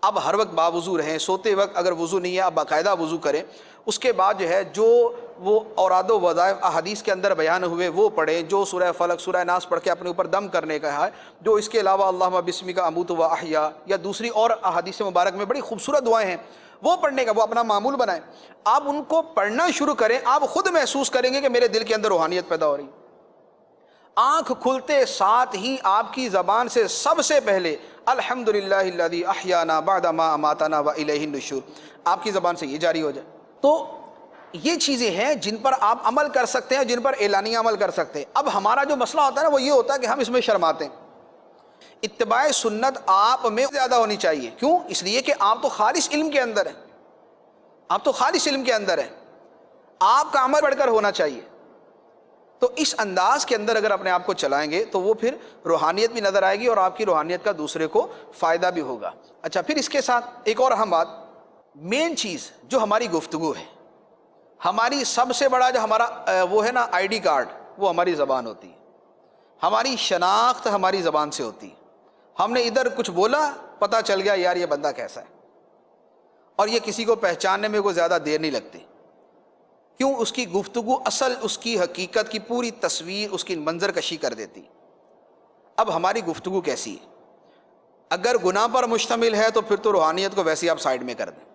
[SPEAKER 2] اب ہر وقت باوضو رہیں، سوتے وقت اگر وضو نہیں ہے آپ باقاعدہ وضو کریں، اس کے بعد جو ہے جو وہ اوراد و وظائف احادیث کے اندر بیان ہوئے وہ پڑھیں، جو سورہ فلق سورہ ناس پڑھ کے اپنے اوپر دم کرنے کا ہے، جو اس کے علاوہ اللہم بسمک اموت و احیا یا دوسری اور احادیث مبارک میں بڑی خوبصورت دعائیں ہیں وہ پڑھنے کا وہ اپنا معمول بنائیں۔ آپ ان کو پڑھنا شروع کریں، آپ خود محسوس کریں گے کہ میرے دل کے اندر روحانیت پیدا ہو رہی ہے۔ آنکھ کھلتے ساتھ ہی آپ کی زبان سے سب سے پہلے الحمدللہ الذی احیانا بعد ما اماتنا والیہ النشور آپ کی زبان سے یہ جاری ہو جائے۔ تو یہ چیزیں ہیں جن پر آپ عمل کر سکتے ہیں، جن پر اعلانیہ عمل کر سکتے ہیں۔ اب ہمارا جو مسئلہ ہوتا ہے نا وہ یہ ہوتا ہے کہ ہم اس میں شرماتے ہیں۔ اتباع سنت آپ میں زیادہ ہونی چاہیے، کیوں؟ اس لیے کہ آپ تو خالص علم کے اندر ہیں، آپ تو خالص علم کے اندر ہیں، آپ کا عمل بڑھ کر ہونا چاہیے۔ تو اس انداز کے اندر اگر اپنے آپ کو چلائیں گے تو وہ پھر روحانیت بھی نظر آئے گی اور آپ کی روحانیت کا دوسرے کو فائدہ بھی ہوگا۔ اچھا، پھر اس کے ساتھ ایک اور اہم بات، مین چیز جو ہماری گفتگو ہے، ہماری سب سے بڑا جو ہمارا وہ ہے نا آئی ڈی کارڈ، وہ ہماری زبان ہوتی ہے۔ ہماری شناخت ہماری زبان سے ہوتی ہے۔ ہم نے ادھر کچھ بولا، پتہ چل گیا یار یہ بندہ کیسا ہے، اور یہ کسی کو پہچاننے میں کوئی زیادہ دیر نہیں لگتی، کیوں؟ اس کی گفتگو اصل اس کی حقیقت کی پوری تصویر اس کی منظر کشی کر دیتی۔ اب ہماری گفتگو کیسی ہے؟ اگر گناہ پر مشتمل ہے تو پھر تو روحانیت کو ویسے ہی آپ سائڈ میں کر دیں۔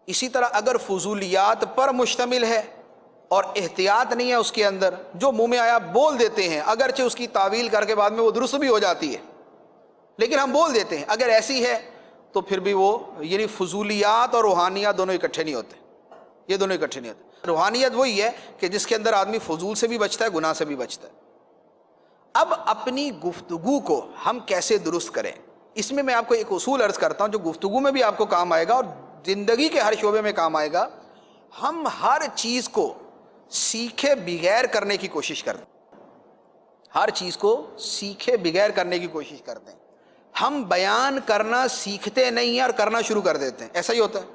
[SPEAKER 2] اسی طرح اگر فضولیات پر مشتمل ہے اور احتیاط نہیں ہے اس کے اندر، جو منہ میں آیا بول دیتے ہیں، اگرچہ اس کی تعویل کر کے بعد میں وہ درست بھی ہو جاتی ہے، لیکن ہم بول دیتے ہیں، اگر ایسی ہے تو پھر بھی وہ یعنی فضولیات اور روحانیات دونوں اکٹھے نہیں ہوتے، یہ دونوں اکٹھے نہیں ہوتے۔ روحانیت وہی ہے کہ جس کے اندر آدمی فضول سے بھی بچتا ہے، گناہ سے بھی بچتا ہے۔ اب اپنی گفتگو کو ہم کیسے درست کریں، اس میں آپ کو ایک اصول عرض کرتا ہوں جو گفتگو میں بھی آپ کو کام آئے گا اور زندگی کے ہر شعبے میں کام آئے گا۔ ہم ہر چیز کو سیکھے بغیر کرنے کی کوشش کرتے ہیں، ہر چیز کو سیکھے بغیر کرنے کی کوشش کرتے ہیں۔ ہم بیان کرنا سیکھتے نہیں ہیں اور کرنا شروع کر دیتے ہیں، ایسا ہی ہوتا ہے۔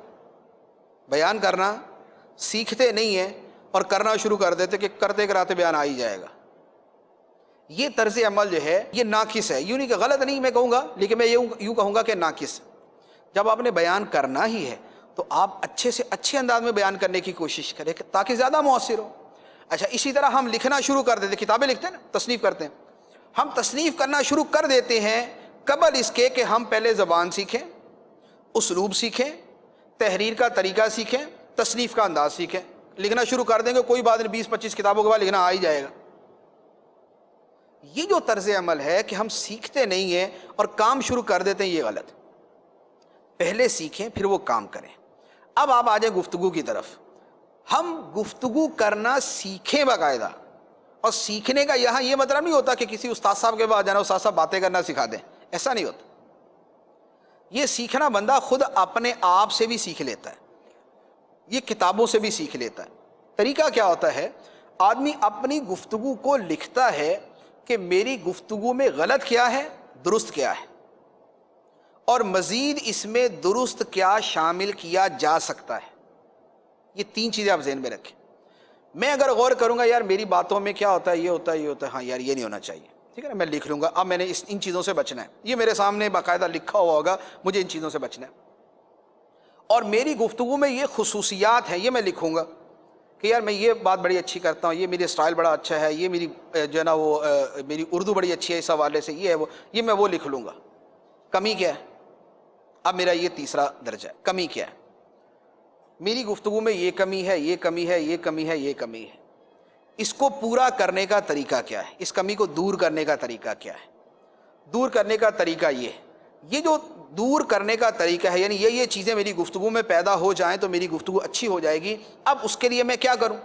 [SPEAKER 2] بیان کرنا سیکھتے نہیں ہیں اور کرنا شروع کر دیتے کہ کرتے کراتے بیان آ ہی جائے گا۔ یہ طرز عمل جو ہے یہ ناقص ہے، یوں نہیں کہ غلط نہیں میں کہوں گا، لیکن میں یوں کہوں گا کہ ناقص ہے۔ جب آپ نے بیان کرنا ہی ہے تو آپ اچھے سے اچھے انداز میں بیان کرنے کی کوشش کریں تاکہ زیادہ مؤثر ہو۔ اچھا، اسی طرح ہم لکھنا شروع کر دیتے، کتابیں لکھتے ہیں نا، تصنیف کرتے ہیں، ہم تصنیف کرنا شروع کر دیتے ہیں قبل اس کے کہ ہم پہلے زبان سیکھیں، اسلوب سیکھیں، تحریر کا طریقہ سیکھیں، تصنیف کا انداز سیکھیں۔ لکھنا شروع کر دیں گے کوئی بات نہیں، 20-25 کتابوں کے بعد لکھنا آ ہی جائے گا۔ یہ جو طرز عمل ہے کہ ہم سیکھتے نہیں ہیں اور کام شروع کر دیتے ہیں، یہ غلط ہے۔ پہلے سیکھیں پھر وہ کام کریں۔ اب آپ آ جائیں گفتگو کی طرف۔ ہم گفتگو کرنا سیکھیں باقاعدہ، اور سیکھنے کا یہاں یہ مطلب نہیں ہوتا کہ کسی استاد صاحب کے پاس جانا، استاد صاحب باتیں کرنا سکھا دیں، ایسا نہیں ہوتا۔ یہ سیکھنا بندہ خود اپنے آپ سے بھی سیکھ لیتا ہے، یہ کتابوں سے بھی سیکھ لیتا ہے۔ طریقہ کیا ہوتا ہے؟ آدمی اپنی گفتگو کو لکھتا ہے کہ میری گفتگو میں غلط کیا ہے، درست کیا ہے، اور مزید اس میں درست کیا شامل کیا جا سکتا ہے۔ یہ 3 چیزیں آپ ذہن میں رکھیں۔ میں اگر غور کروں گا یار میری باتوں میں کیا ہوتا ہے، یہ ہوتا ہے، یہ ہوتا ہے، ہاں یار یہ نہیں ہونا چاہیے، ٹھیک ہے نا، میں لکھ لوں گا اب میں نے ان چیزوں سے بچنا ہے، یہ میرے سامنے باقاعدہ لکھا ہوا ہوگا، مجھے ان چیزوں سے بچنا ہے۔ اور میری گفتگو میں یہ خصوصیات ہیں، یہ میں لکھوں گا کہ یار میں یہ بات بڑی اچھی کرتا ہوں، یہ میری اسٹائل بڑا اچھا ہے، یہ میری جو ہے نا وہ میری اردو بڑی اچھی ہے اس حوالے سے، یہ ہے وہ، یہ میں وہ لکھ لوں گا۔ کمی کیا ہے؟ اب میرا یہ تیسرا درجہ ہے، کمی کیا ہے؟ میری گفتگو میں یہ کمی ہے، یہ کمی ہے، یہ کمی ہے، یہ کمی ہے۔ اس کو پورا کرنے کا طریقہ کیا ہے؟ اس کمی کو دور کرنے کا طریقہ کیا ہے؟ دور کرنے کا طریقہ یہ جو دور کرنے کا طریقہ ہے، یعنی یہ چیزیں میری گفتگو میں پیدا ہو جائیں تو میری گفتگو اچھی ہو جائے گی۔ اب اس کے لیے میں کیا کروں؟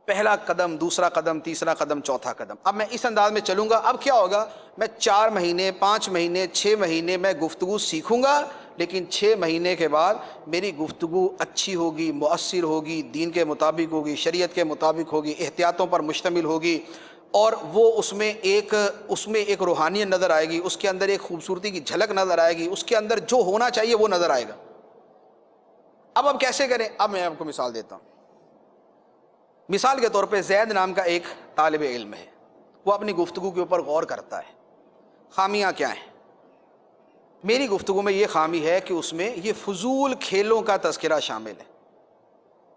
[SPEAKER 2] پہلا قدم، دوسرا قدم، تیسرا قدم، چوتھا قدم۔ اب میں اس انداز میں چلوں گا۔ اب کیا ہوگا؟ میں 4 مہینے، 5 مہینے، 6 مہینے میں گفتگو سیکھوں گا، لیکن 6 مہینے کے بعد میری گفتگو اچھی ہوگی، مؤثر ہوگی، دین کے مطابق ہوگی، شریعت کے مطابق ہوگی، احتیاطوں پر مشتمل ہوگی، اور وہ اس میں ایک روحانیت نظر آئے گی، اس کے اندر ایک خوبصورتی کی جھلک نظر آئے گی، اس کے اندر جو ہونا چاہیے وہ نظر آئے گا۔ اب کیسے کریں؟ اب میں آپ کو مثال دیتا ہوں۔ مثال کے طور پہ زید نام کا ایک طالب علم ہے، وہ اپنی گفتگو کے اوپر غور کرتا ہے، خامیاں کیا ہیں؟ میری گفتگو میں یہ خامی ہے کہ اس میں یہ فضول کھیلوں کا تذکرہ شامل ہے،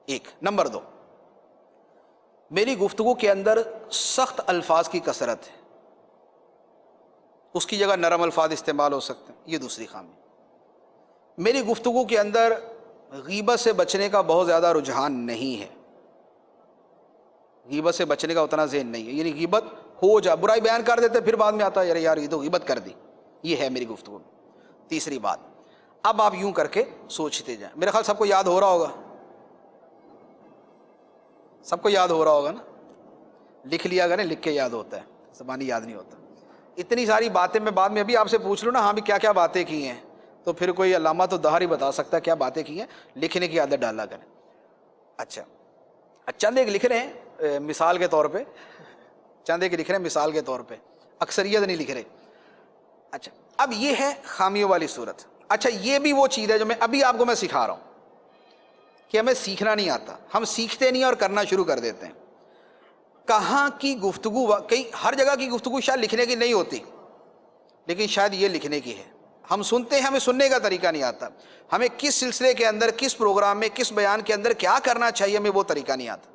[SPEAKER 2] ایک۔ نمبر 2، میری گفتگو کے اندر سخت الفاظ کی کثرت ہے، اس کی جگہ نرم الفاظ استعمال ہو سکتے ہیں، یہ دوسری خامی۔ میری گفتگو کے اندر غیبت سے بچنے کا بہت زیادہ رجحان نہیں ہے، غیبت سے بچنے کا اتنا ذہن نہیں ہے، یعنی غیبت ہو جا، برائی بیان کر دیتے پھر بعد میں آتا ہے یار یہ تو غیبت کر دی، یہ ہے میری گفتگو میں۔ تیسری بات، اب آپ یوں کر کے سوچتے جائیں، میرے خیال سب کو یاد ہو رہا ہوگا، سب کو یاد ہو رہا ہوگا نا, لکھ لیا کریں, لکھ کے یاد ہوتا ہے, زبانی یاد نہیں ہوتا. اتنی ساری باتیں میں بعد میں ابھی آپ سے پوچھ لوں نا, ہاں بھی کیا کیا باتیں کی ہیں, تو پھر کوئی علامہ تو دہر ہی بتا سکتا ہے کیا باتیں کی ہیں. لکھنے کی عادت ڈالا کریں. اچھا, چند ایک لکھ رہے ہیں مثال کے طور پہ, چند ایک لکھ رہے ہیں مثال کے طور پہ, اکثریت نہیں لکھ رہے. اچھا, اب یہ ہے خامیوں والی صورت. اچھا, یہ بھی وہ چیز ہے جو میں ابھی آپ کو میں سکھا رہا ہوں کہ ہمیں سیکھنا نہیں آتا, ہم سیکھتے نہیں اور کرنا شروع کر دیتے ہیں. کہاں کی گفتگو, کئی ہر جگہ کی گفتگو شاید لکھنے کی نہیں ہوتی, لیکن شاید یہ لکھنے کی ہے. ہم سنتے ہیں, ہمیں سننے کا طریقہ نہیں آتا, ہمیں کس سلسلے کے اندر, کس پروگرام میں, کس بیان کے اندر کیا کرنا چاہیے, ہمیں وہ طریقہ نہیں آتا.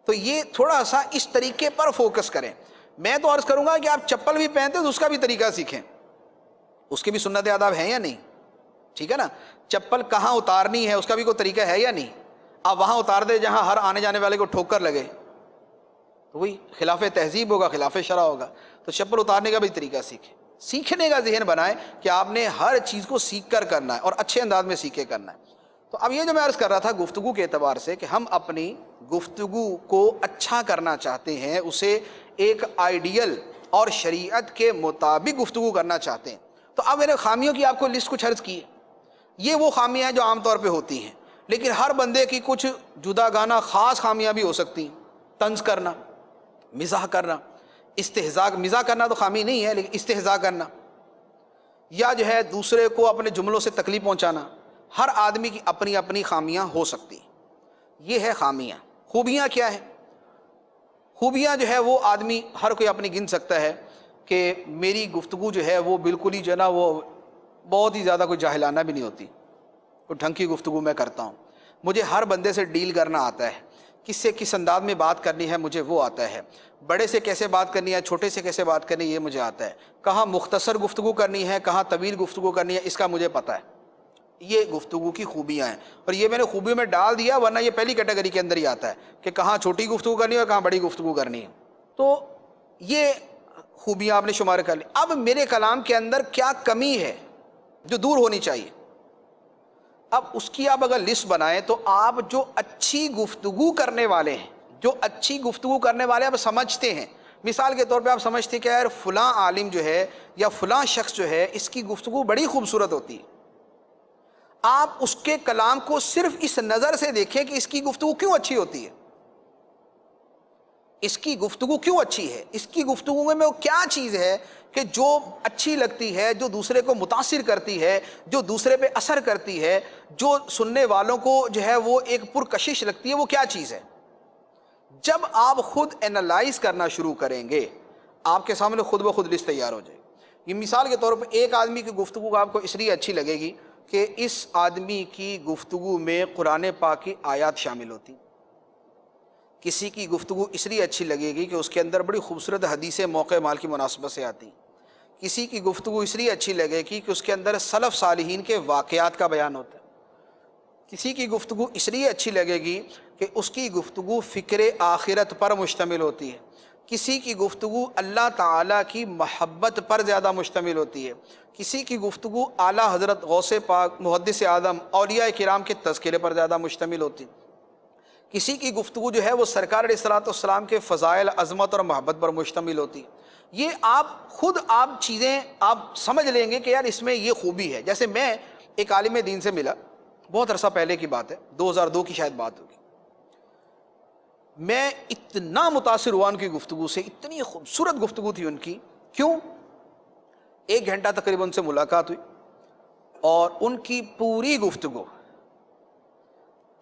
[SPEAKER 2] تو یہ تھوڑا سا اس طریقے پر فوکس کریں. میں تو عرض کروں گا کہ آپ چپل بھی پہنتے تو اس کا بھی طریقہ سیکھیں, اس کے بھی سنت آداب ہیں یا نہیں, ٹھیک ہے نا. چپل کہاں اتارنی ہے اس کا بھی کوئی طریقہ ہے یا نہیں. آپ وہاں اتار دے جہاں ہر آنے جانے والے کو ٹھوکر لگے, تو وہی خلاف تہذیب ہوگا, خلاف شرع ہوگا. تو چپل اتارنے کا بھی طریقہ سیکھیں, سیکھنے کا ذہن بنائیں کہ آپ نے ہر چیز کو سیکھ کر کرنا ہے اور اچھے انداز میں سیکھ کے کرنا ہے. تو اب یہ جو میں عرض کر رہا تھا گفتگو کے اعتبار سے کہ ہم اپنی گفتگو کو اچھا کرنا چاہتے ہیں, اسے ایک آئیڈیل اور شریعت کے مطابق گفتگو کرنا چاہتے ہیں. تو اب میں نے خامیوں کی آپ کو لسٹ کچھ عرض کی ہے. یہ وہ خامیاں ہیں جو عام طور پہ ہوتی ہیں, لیکن ہر بندے کی کچھ جدا گانا خاص خامیاں بھی ہو سکتی ہیں. طنز کرنا, مزاح کرنا, استہزاء, مزاح کرنا تو خامی نہیں ہے لیکن استہزاء کرنا, یا جو ہے دوسرے کو اپنے جملوں سے تکلیف پہنچانا, ہر آدمی کی اپنی اپنی خامیاں ہو سکتی. یہ ہے خامیاں. خوبیاں کیا ہیں؟ خوبیاں جو ہے وہ آدمی ہر کوئی اپنی گن سکتا ہے کہ میری گفتگو جو ہے وہ بالکل ہی جو ہے نا وہ بہت ہی زیادہ کوئی جاہلانہ بھی نہیں ہوتی, کوئی ڈھنگ کی گفتگو میں کرتا ہوں. مجھے ہر بندے سے ڈیل کرنا آتا ہے, کس سے کس انداز میں بات کرنی ہے مجھے وہ آتا ہے, بڑے سے کیسے بات کرنی ہے, چھوٹے سے کیسے بات کرنی ہے یہ مجھے آتا ہے, کہاں مختصر گفتگو کرنی ہے, کہاں طویل گفتگو کرنی ہے, اس کا مجھے پتہ ہے. یہ گفتگو کی خوبیاں ہیں, اور یہ میں نے خوبیوں میں ڈال دیا, ورنہ یہ پہلی کیٹیگری کے اندر ہی آتا ہے کہ کہاں چھوٹی گفتگو کرنی ہے اور کہاں بڑی گفتگو کرنی ہے. تو یہ خوبیاں آپ نے شمار کر لی. اب میرے کلام کے اندر کیا کمی ہے جو دور ہونی چاہیے, اب اس کی آپ اگر لسٹ بنائیں تو آپ جو اچھی گفتگو کرنے والے ہیں, جو اچھی گفتگو کرنے والے آپ سمجھتے ہیں, مثال کے طور پہ آپ سمجھتے ہیں کہ یار فلاں عالم جو ہے یا فلاں شخص جو ہے اس کی گفتگو بڑی خوبصورت ہوتی ہے, آپ اس کے کلام کو صرف اس نظر سے دیکھیں کہ اس کی گفتگو کیوں اچھی ہوتی ہے, اس کی گفتگو کیوں اچھی ہے, اس کی گفتگو میں وہ کیا چیز ہے کہ جو اچھی لگتی ہے, جو دوسرے کو متاثر کرتی ہے, جو دوسرے پہ اثر کرتی ہے, جو سننے والوں کو جو ہے وہ ایک پرکشش لگتی ہے, وہ کیا چیز ہے. جب آپ خود اینالائز کرنا شروع کریں گے آپ کے سامنے خود بخود لسٹ تیار ہو جائے گی. یہ مثال کے طور پر ایک آدمی کی گفتگو آپ کو اس لیے اچھی لگے گی کہ اس آدمی کی گفتگو میں قرآن پاک کی آیات شامل ہوتی. کسی کی گفتگو اس لیے اچھی لگے گی کہ اس کے اندر بڑی خوبصورت حدیثیں موقع مال کی مناسبت سے آتی. کسی کی گفتگو اس لیے اچھی لگے گی کہ اس کے اندر سلف صالحین کے واقعات کا بیان ہوتا ہے. کسی کی گفتگو اس لیے اچھی لگے گی کہ اس کی گفتگو فکر آخرت پر مشتمل ہوتی ہے. کسی کی گفتگو اللہ تعالیٰ کی محبت پر زیادہ مشتمل ہوتی ہے. کسی کی گفتگو اعلیٰ حضرت غوث پاک محدث اعظم اولیاء کرام کے تذکرے پر زیادہ مشتمل ہوتی. کسی کی گفتگو جو ہے وہ سرکار علیہ الصلوۃ والسلام کے فضائل, عظمت اور محبت پر مشتمل ہوتی. یہ آپ خود آپ چیزیں آپ سمجھ لیں گے کہ یار اس میں یہ خوبی ہے. جیسے میں ایک عالم دین سے ملا, بہت عرصہ پہلے کی بات ہے, 2002 کی شاید بات ہوگی. میں اتنا متاثر ہوا ان کی گفتگو سے, اتنی خوبصورت گفتگو تھی ان کی. کیوں؟ 1 گھنٹہ تقریباً ان سے ملاقات ہوئی اور ان کی پوری گفتگو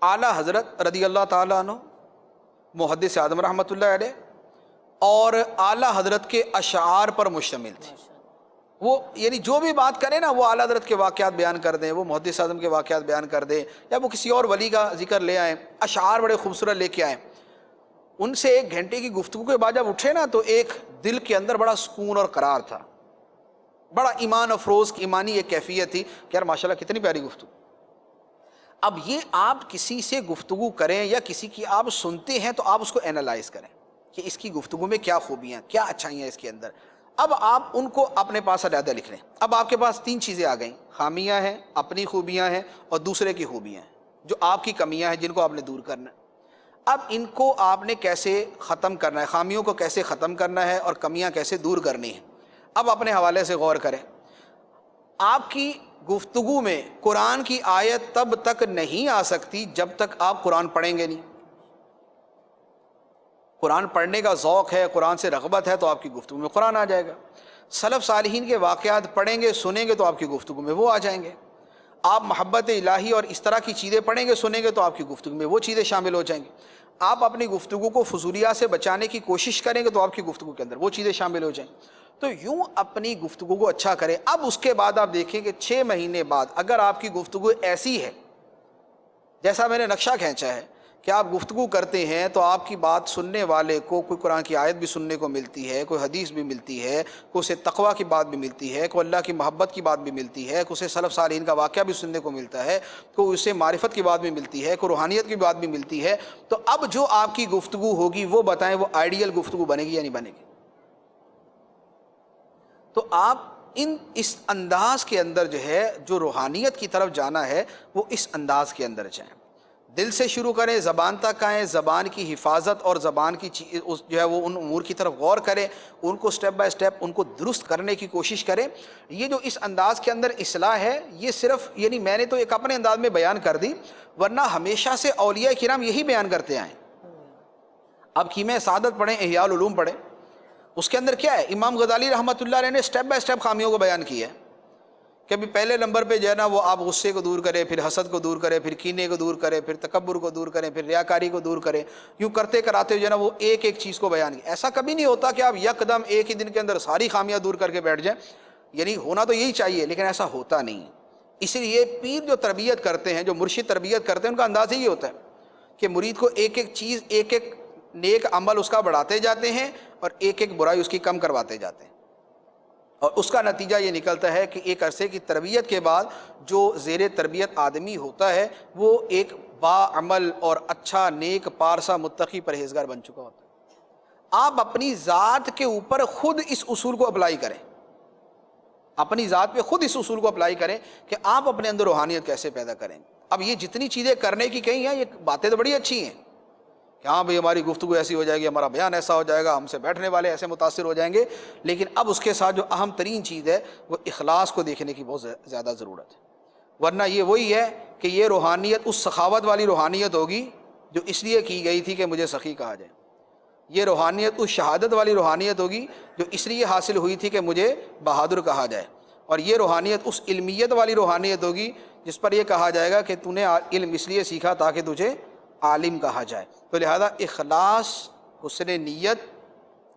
[SPEAKER 2] اعلیٰ حضرت رضی اللہ تعالیٰ عنہ, محدث اعظم رحمۃ اللہ علیہ اور اعلیٰ حضرت کے اشعار پر مشتمل تھی. وہ یعنی جو بھی بات کریں نا وہ اعلیٰ حضرت کے واقعات بیان کر دیں, وہ محدث اعظم کے واقعات بیان کر دیں, یا وہ کسی اور ولی کا ذکر لے آئیں, اشعار بڑے خوبصورت لے کے آئیں. ان سے 1 گھنٹے کی گفتگو کے بعد جب اٹھے نا تو ایک دل کے اندر بڑا سکون اور قرار تھا, بڑا ایمان افروز ایمانی ایک کیفیت تھی کہ یار ماشاءاللہ کتنی پیاری گفتگو. اب یہ آپ کسی سے گفتگو کریں یا کسی کی آپ سنتے ہیں تو آپ اس کو اینالائز کریں کہ اس کی گفتگو میں کیا خوبیاں, کیا اچھائیاں اس کے اندر. اب آپ ان کو اپنے پاس علیحدہ لکھ لیں. اب آپ کے پاس 3 چیزیں آ گئیں, خامیاں ہیں, اپنی خوبیاں ہیں, اور دوسرے کی خوبیاں ہیں جو آپ کی کمیاں ہیں جن کو آپ نے دور کرنا ہے. اب ان کو آپ نے کیسے ختم کرنا ہے، خامیوں کو کیسے ختم کرنا ہے اور کمیاں کیسے دور کرنی ہیں۔ اب اپنے حوالے سے غور کریں، آپ کی گفتگو میں قرآن کی آیت تب تک نہیں آ سکتی جب تک آپ قرآن پڑھیں گے نہیں۔ قرآن پڑھنے کا ذوق ہے، قرآن سے رغبت ہے، تو آپ کی گفتگو میں قرآن آ جائے گا۔ سلف صالحین کے واقعات پڑھیں گے، سنیں گے، تو آپ کی گفتگو میں وہ آ جائیں گے۔ آپ محبت الہی اور اس طرح کی چیزیں پڑھیں گے، سنیں گے، تو آپ کی گفتگو میں وہ چیزیں شامل ہو جائیں گی۔ آپ اپنی گفتگو کو فضولیات سے بچانے کی کوشش کریں گے، تو آپ کی گفتگو کے اندر وہ چیزیں شامل ہو جائیں گی۔ تو یوں اپنی گفتگو کو اچھا کریں۔ اب اس کے بعد آپ دیکھیں کہ 6 مہینے بعد اگر آپ کی گفتگو ایسی ہے جیسا میں نے نقشہ کھینچا ہے کہ آپ گفتگو کرتے ہیں تو آپ کی بات سننے والے کو کوئی قرآن کی آیت بھی سننے کو ملتی ہے، کوئی حدیث بھی ملتی ہے، کوئی اسے تقویٰ کی بات بھی ملتی ہے، کوئی اللہ کی محبت کی بات بھی ملتی ہے، کوئی اسے سلف صالحین کا واقعہ بھی سننے کو ملتا ہے، کوئی اسے معرفت کی بات بھی ملتی ہے، کوئی روحانیت کی بات بھی ملتی ہے، تو اب جو آپ کی گفتگو ہوگی وہ بتائیں وہ آئیڈیل گفتگو بنے گی یا نہیں بنے گی؟ تو آپ اس انداز کے اندر جو ہے، جو روحانیت کی طرف جانا ہے وہ اس انداز کے اندر جائیں، دل سے شروع کریں، زبان تک آئیں، زبان کی حفاظت اور زبان کی جو ہے وہ ان امور کی طرف غور کریں، ان کو سٹیپ بائی سٹیپ ان کو درست کرنے کی کوشش کریں۔ یہ جو اس انداز کے اندر اصلاح ہے، یہ صرف یعنی میں نے تو ایک اپنے انداز میں بیان کر دی، ورنہ ہمیشہ سے اولیاء کرام یہی بیان کرتے آئے۔ اب کیمیا سعادت پڑھیں، احیاء العلوم پڑھیں، اس کے اندر کیا ہے؟ امام غزالی رحمۃ اللہ علیہ نے سٹیپ بائی سٹیپ خامیوں کو بیان کیا ہے کہ ابھی پہلے نمبر پہ جو ہے نا وہ آپ غصے کو دور کریں، پھر حسد کو دور کریں، پھر کینے کو دور کریں، پھر تکبر کو دور کریں، پھر ریاکاری کو دور کریں، یوں کرتے کراتے جو ہے نا وہ ایک ایک چیز کو بیان کیا۔ ایسا کبھی نہیں ہوتا کہ آپ یکدم ایک ہی دن کے اندر ساری خامیاں دور کر کے بیٹھ جائیں، یعنی ہونا تو یہی چاہیے لیکن ایسا ہوتا نہیں۔ اسی لیے پیر جو تربیت کرتے ہیں، جو مرشد تربیت کرتے ہیں، ان کا انداز یہ ہوتا ہے کہ مرید کو ایک ایک چیز، ایک ایک نیک عمل اس کا بڑھاتے جاتے ہیں اور ایک ایک برائی اس کی کم کرواتے جاتے ہیں، اور اس کا نتیجہ یہ نکلتا ہے کہ ایک عرصے کی تربیت کے بعد جو زیر تربیت آدمی ہوتا ہے وہ ایک باعمل اور اچھا نیک پارسا متقی پرہیزگار بن چکا ہوتا ہے۔ آپ اپنی ذات کے اوپر خود اس اصول کو اپلائی کریں، اپنی ذات پہ خود اس اصول کو اپلائی کریں کہ آپ اپنے اندر روحانیت کیسے پیدا کریں۔ اب یہ جتنی چیزیں کرنے کی کہیں ہیں، یہ باتیں تو بڑی اچھی ہیں کہ ہاں بھئی ہماری گفتگو ایسی ہو جائے گی، ہمارا بیان ایسا ہو جائے گا، ہم سے بیٹھنے والے ایسے متاثر ہو جائیں گے، لیکن اب اس کے ساتھ جو اہم ترین چیز ہے وہ اخلاص کو دیکھنے کی بہت زیادہ ضرورت ہے، ورنہ یہ وہی ہے کہ یہ روحانیت اس سخاوت والی روحانیت ہوگی جو اس لیے کی گئی تھی کہ مجھے سخی کہا جائے، یہ روحانیت اس شہادت والی روحانیت ہوگی جو اس لیے حاصل ہوئی تھی کہ مجھے بہادر کہا جائے، اور یہ روحانیت اس علمیت والی روحانیت ہوگی جس پر یہ کہا جائے گا کہ تو نے علم اس لیے سیکھا تاکہ تجھے عالم کہا جائے۔ تو لہذا اخلاص، حسن نیت،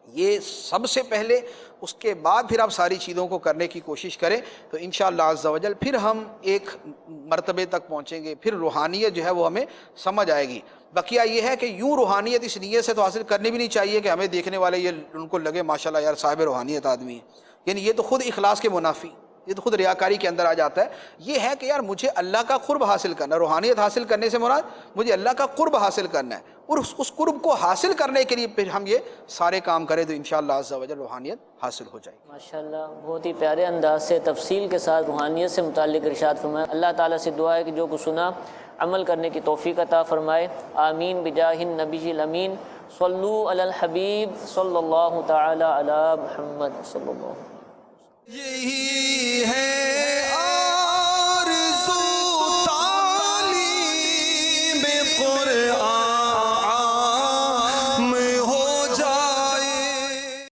[SPEAKER 2] یہ سب سے پہلے، اس کے بعد پھر آپ ساری چیزوں کو کرنے کی کوشش کریں تو انشاءاللہ عز و جل پھر ہم ایک مرتبے تک پہنچیں گے، پھر روحانیت جو ہے وہ ہمیں سمجھ آئے گی۔ بقیہ یہ ہے کہ یوں روحانیت اس نیت سے تو حاصل کرنی بھی نہیں چاہیے کہ ہمیں دیکھنے والے یہ ان کو لگے ماشاءاللہ یار صاحب روحانیت آدمی ہے، یعنی یہ تو خود اخلاص کے منافی، یہ تو خود ریاکاری کے اندر آ جاتا ہے۔ یہ ہے کہ یار مجھے اللہ کا قرب حاصل کرنا ہے، روحانیت حاصل کرنے سے مراد مجھے اللہ کا قرب حاصل کرنا ہے، اور اس قرب کو حاصل کرنے کے لیے پھر ہم یہ سارے کام کریں تو انشاءاللہ عز و جل روحانیت حاصل ہو جائے گی۔
[SPEAKER 1] ماشاءاللہ بہت ہی پیارے انداز سے تفصیل کے ساتھ روحانیت سے متعلق ارشاد فرمایا۔ اللہ تعالیٰ سے دعا ہے کہ جو کچھ سنا عمل کرنے کی توفیق عطا فرمائے، آمین بجاہ النبی الامین، صلو علی الحبیب صلی اللہ تعالی علی محمد صلی اللہ علیہ وسلم۔
[SPEAKER 3] یہی ہے